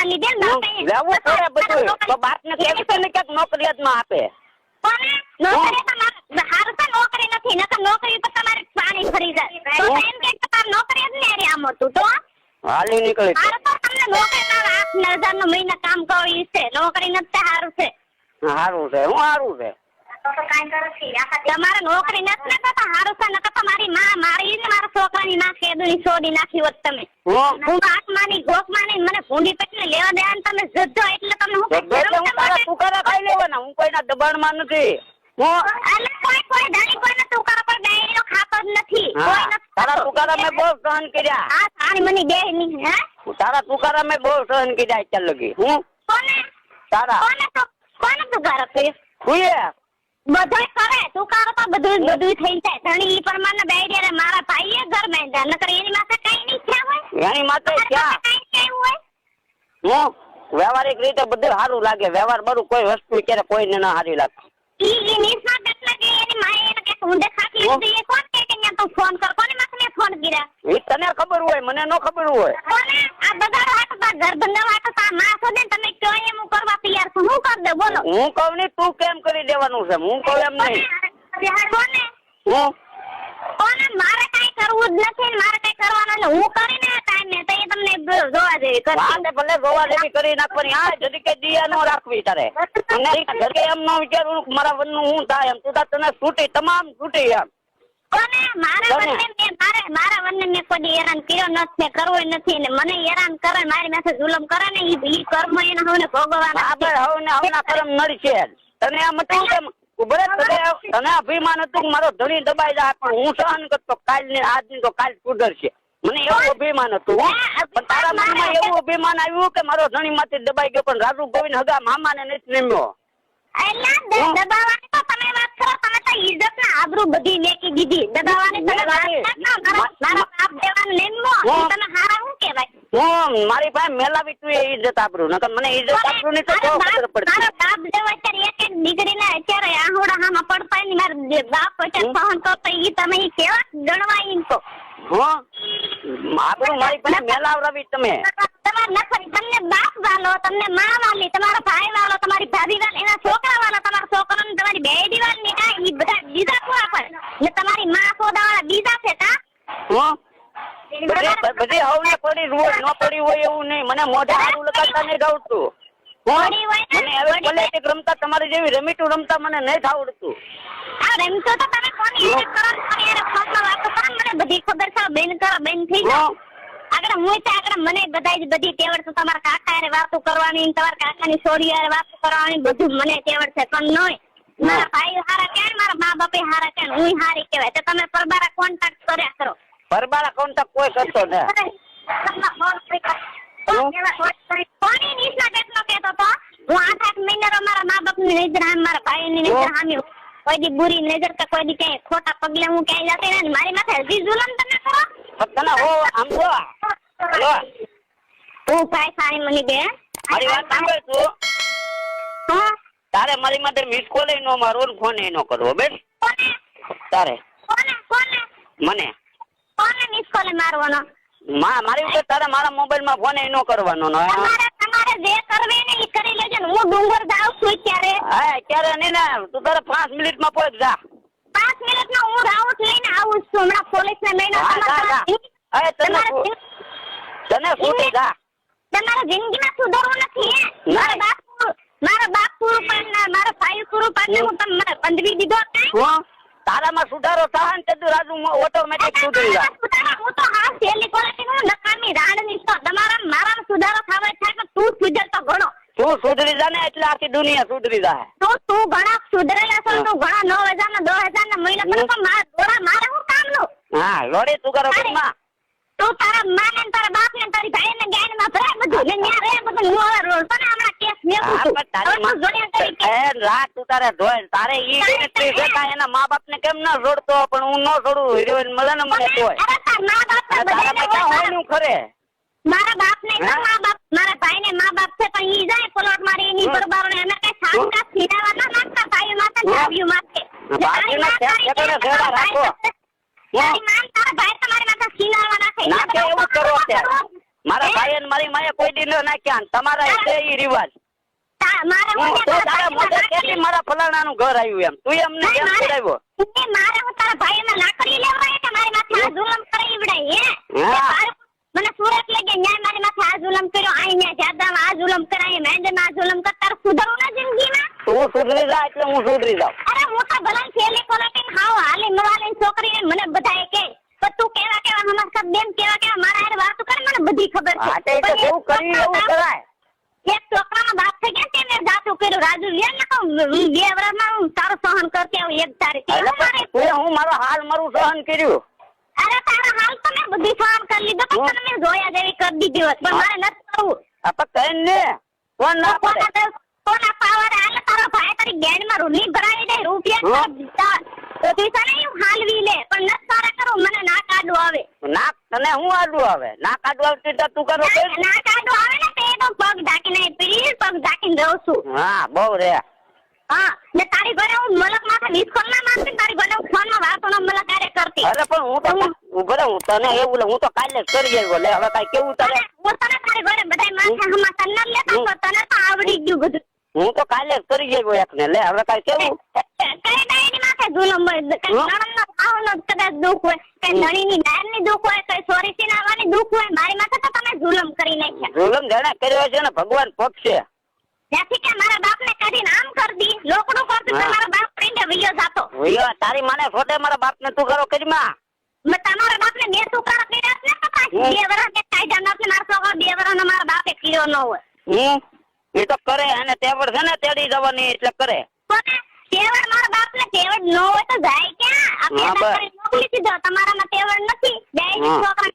માં લીધે લેવું પડે બધું તો બાપને કેવી છે ને ક્યાંક નોકરિયાતમાં આપે કોને નોકરી તમારે હારું તો નોકરી નથી નકર નોકરી તો તમારે પાણી ફરી જાય તો એમ કે તમારે નોકરી જ નહીં આમ હતું તો હાલી નીકળી હારું તો તમને નોકરી ના 8,000 નું મહિના કામ કરવી છે નોકરી નથી હારું છે સારું છે હું સારું છે તો કાઈ કરતી તમારે નોકરી નથી ને તો હારું છે નકર તમારી માં મારી ને મારા છોકરાની ના કેદુની છોડી નાખી હોત તમે હું આત્માની ગોખમાની મને ભૂંડી પેટને લેવા દેવા ને તમે જજો એટલે તમને હું તારા તુકારા ખાઈ લેવાના હું કોઈના દબાણમાં નથી કોઈ દાડી કોઈને તુકારા પર બેહીનો ખાતો જ નથી કોઈ નથી તારા તુકારા મેં બહુ સહન કર્યા હા સારી મને દે ની હે તારા તુકારા મેં બહુ સહન કર્યા અત્યાર લગી હું કોને તારા કોને તુકારા કર્યો હુંએ બધું કરે તુકારો તો બધું થઈ જાય ધણી ઈ પ્રમાણે બેહીને મારા ભાઈએ ઘર બાંધ્યા નકર એની માથે કઈ નહીં થયા હોય એની માથે ક્યાં કઈ કેવું હોય હું વ્યવહારિક રીતે બધું સારું લાગે વ્યવહાર બરું કોઈ વસ્તુ ક્યારે કોઈને ના સારી લાગે ઈ નિસ્મા કેટલા કે એની માએ એને કે ઊંડે ખાતી હતી એ કોણ કે અહીંયા તો ફોન કર કોને માથે ફોન કર્યા ઈ તને ખબર હોય મને ન ખબર હોય કોને આ બધા વાટતા ઘર બંધા વાટતા માં સોદે તમે કયો એમ કરવા તૈયાર છો હું કર દે બોલો હું કહું ને તું કેમ કરી દેવાનું છે હું કહું એમ નહીં કોને હું કોને મારે કઈ કરવું જ નથી મારે કઈ કરવાનું ને હું કરીને ટાઈમે તો એ તમને જોવા જેવી કરી વાંધે ભલે જોવા જેવી કરી નાખવાની આ જદી કે દિયા નો રાખવી તારે અને ઘરે એમ નો વિચારું મારા વનનું હું થાય એમ તું તાર તને છૂટી તમામ છૂટી એમ કોને મારા વનને મેં કોઈ હેરાન કર્યો નથી કરવું નથી ને મને હેરાન કરે મારી માથે જુલમ કરે ને ઈ કર્મ એને હવે ભોગવવાના આપણે હવે હવના કર્મ નડશે તને એમ હતું કે ઉભરે તને અભિમાન હતું મારો ધણી દબાઈ જાય પણ હું સહન કરતો કાલ ને આજ ની તો કાલ સુધરશે મને એવું અભિમાન હતું પણ તારા મનમાં એવું અભિમાન આવ્યું કે મારો ધણી માંથી દબાઈ ગયો પણ રાજુ ગોવિંદ હગા મામાને નથી નમ્યો દબાવવાની તો તમે વાત કરો તમે તો ઇજ્જત ના આબરૂ બધી મેકી દીધી દબાવવાની તમે વાત મારા બાપ દેવાનું નેમો તમે હારા હું કહેવાય હું મારી પાસે મેલાવી તું ઇજ્જત આબરૂ નકર મને ઇજ્જત આબરૂ ની તો ખબર પડતી મારા બાપ દેવ અત્યારે એક એક દીકરીને અત્યારે આહોડા હામાં પડતા ની મારા બાપ અત્યારે સહન કરતો ઈ તમે ઈ કેવા ગણવાય તો આબરૂ મારી પાસે મેલાવરાવી તમે તમાર નખરી તમને બાપ વાલો તમને માં વાલી તમારા ભાઈ વાલો તમારી ભાભી વાલી એના છોકરા વાલો તમારા છોકરાને તમારી બેડી વાલી કા ઈ બધા બીજા પૂરા પર ને તમારી માં સોદાવાળા બીજા છે કા બધી હવને પડી હોય ન પડી હોય એવું નહીં મને મોઢે હારું લગાડતા નહીં આવડતું મને હવે પોલિટિક રમતા તમારી જેવી રમીટું રમતા મને નહીં આવડતું આ રમતો તો તમે કોની એ કરો કોની એ ફોનમાં વાતો કરો મને બધી ખબર છે બેન કરો બેન થઈ જાઓ આગળ હું તો આગળ મને બધી તેવડ છે તમારા કાકા હારે વાતો કરવાની તમારા કાકાની છોડી હારે વાતો કરવાની બધું મને તેવડ છે પણ નોય મારા ભાઈ હારા કેન મારા મા બાપે હારા કેન હું હારી કહેવાય તો તમે પરબારા કોન્ટેક્ટ કર્યા કરો પરબારા કોન્ટેક્ટ કોઈ કરતો ને કોની નિશા કેટલો કેતો તો હું 8 મહિના મારા મા બાપની નજર આમ મારા ભાઈની નજર આમ કોઈ દી બુરી નજર કે કોઈ દી કઈ ખોટા પગલે હું ક્યાંય જતી ને મારી માથે હજી જુલમ તમે કરો તને હો આમ જો હેલો તું ભાઈ સારી મની બે મારી વાત સાંભળ તું તારે મારી માટે મિસ કોલ નો મારો ફોન નો કરવો બેસ તારે મને કોને મિસ કોલ મારવાનો મારી ઉપર તારે મારા મોબાઈલ માં ફોન નો કરવાનો તમારે જે કરવે ને ઈ કરી લેજો ને હું ડુંગર જાઉં છું ત્યારે હા ક્યારે નહીં ને તું તારે 5 મિનિટ માં પહોંચ જા 5 મિનિટ માં હું રાઉટ લઈને આવું છું હમણાં પોલીસ ને લઈને તને છૂટી જા તમારા જિંદગીમાં સુધારવું નથી મારા બાપ પૂરું પાડના મારા ભાઈ પૂરું પાડને હું તમને બંધવી દીધો તારામાં સુધારો થાય ને તે રાજુ ઓટોમેટિક સુધરી જાય હું તો હા સેલી ક્વોલિટી નું નકામી રાડની તો તમારા મારામાં સુધારો થાય પણ તું સુધરતો ઘણો તું સુધરી જા ને એટલે આખી દુનિયા સુધરી જાય તું ઘણા સુધરેલા છો તું ઘણા 9,000 ના 10,000 ના મહિના પણ મારા હું કામનું હા લોડી તું કરો માં તું તારા માં ને તારા બાપ ને તારી ભાઈ ને ગાય માં ભરે બધું ને ન્યા રે બધું નો રોલ તને હમણાં કેસ મેકું તારી માં એ રાત તું તારે ધોય તારે ઈ મિનિસ્ટ્રી છે એના મા બાપ ને કેમ ન છોડતો પણ હું ન છોડું હિરોઈન મળે ને મને તોય અરે તારા મા બાપ તારા બેટા હોય નું ખરે મારા બાપ ને મા બાપ મારા ભાઈ ને મા બાપ છે પણ ઈ જાય પ્લોટ મારી એની બરબારો ને અમે કઈ સાંકા સીધાવા ના નાખતા ભાઈ માથે જાવ્યું માથે બાકી ના ખેતરે ઘેડા રાખો તારી માં તારા ભાઈ તમારી માથે સીનાવા નાખે નાખે એવું કરો અત્યારે મારા ભાઈ અને મારી માએ કોઈ દી ન નાખ્યા ને તમારા છે ઈ રિવાજ. મારે હું તો તારા મોઢે કેતી મારા ફલાણાનું ઘર આવ્યું એમ તું એમને કેમ કરાવ્યો? મારે હું તારા ભાઈને લાકડી લેવાય કે મારી માથે આ જુલમ કરી વડાય હે મને સુરત લઈ ગયા ન્યાય મારી માથે આ જુલમ કર્યો આ ન્યાય જાદામાં આ જુલમ કરાય મહેંદમાં આ જુલમ કર તાર સુધરવું ના જિંદગીમાં તું સુધરી જા એટલે હું સુધરી જાઉં. અરે હું તો ભલા છેલ્લી ક્વોલિટી હાવ હાલી મવાલી છોકરીને મને બધાએ કે તો તું કેવા કેવા હમણાં સબ બેન કેવા મારા હારે વાતો કરે મને બધી ખબર છે. હા તે તો કેવું કરી એવું કરાય. એક છોકરાનો બાપ થઈ ગયા તે મેં જાતું કર્યું રાજુ લે ને કહું 2 વર્ષમાં હું તારું સહન કરતી આવું એક તારીખ તું હું મારો હાલ મારું સહન કર્યું. અરે તારા હાલ તો મેં બધી સહન કરી લીધો તો તને મેં જોયા જેવી કરી દીધી હોત પણ મારે નથી કરવું. આપા કઈ ને કોણ ના પડે કોના પાવર હાલે તારો ભાઈ તારી ગેંડમાં રૂલી ભરાવી દે રૂપિયા તો તું તને એવું હાલવી લે પણ નથી તારે કરું મને ના કાઢવું આવે. નાક તને હું આડું આવે ના કાઢવા આવતી તો તું કરો કે ના કાઢવું આવે ને તે તો પગ ઢાંકીને પ્લીઝ પગ ઢાંકીને રહું છું. હા બહુ રે હા ને તારી ઘરે હું મલક માથે મિસકોલ ના મારતી તારી ઘરે હું ફોનમાં વાતો ન મલક કાર્ય કરતી. અરે પણ હું તો ઉભરે હું તને એવું હું તો કાલે જ કરી આવ્યો લે હવે કાઈ કેવું તારે હું તને તારી ઘરે બધાય માથે હમાસા ન લેતા તો તને તો આવડી ગયું બધું. હું તો કાલે જ કરી આવ્યો એકને લે હવે કાઈ કેવું કઈ ડાયની માથે જુલમ હોય કઈ નણંદનો ખાવાનો કદાચ દુઃખ હોય કઈ નણીની નારની દુઃખ હોય કઈ સોરીથી નાવાની દુઃખ હોય મારી માથે તો તમે જુલમ કરી નાખ્યા. જુલમ જેને કર્યો છે ને ભગવાન પક્ષે ત્યાંથી કે મારા બાપને કાઢીને આમ કરી દી લોકડું કરતું તો મારા બાપ પ્રિન્ટે વિયો જાતો વિયો તારી માને છોટે મારા બાપને તું કરો કરીમાં તમારા બાપને 2 છોકરા કર્યા છે ને પપ્પા 2 વર્ષ કે કાયદા નથી મારા છોકરા 2 વર્ષનો મારા બાપે કર્યો ન હોય. એ તો કરે અને તેવડ છે ને તેડી જવાની એટલે કરે તેવડ મારા બાપને તેવડ ન હોય તો જાય ક્યાં આ પેદા કરી મોકલી દીધો તમારામાં તેવડ નથી જાય છોકરા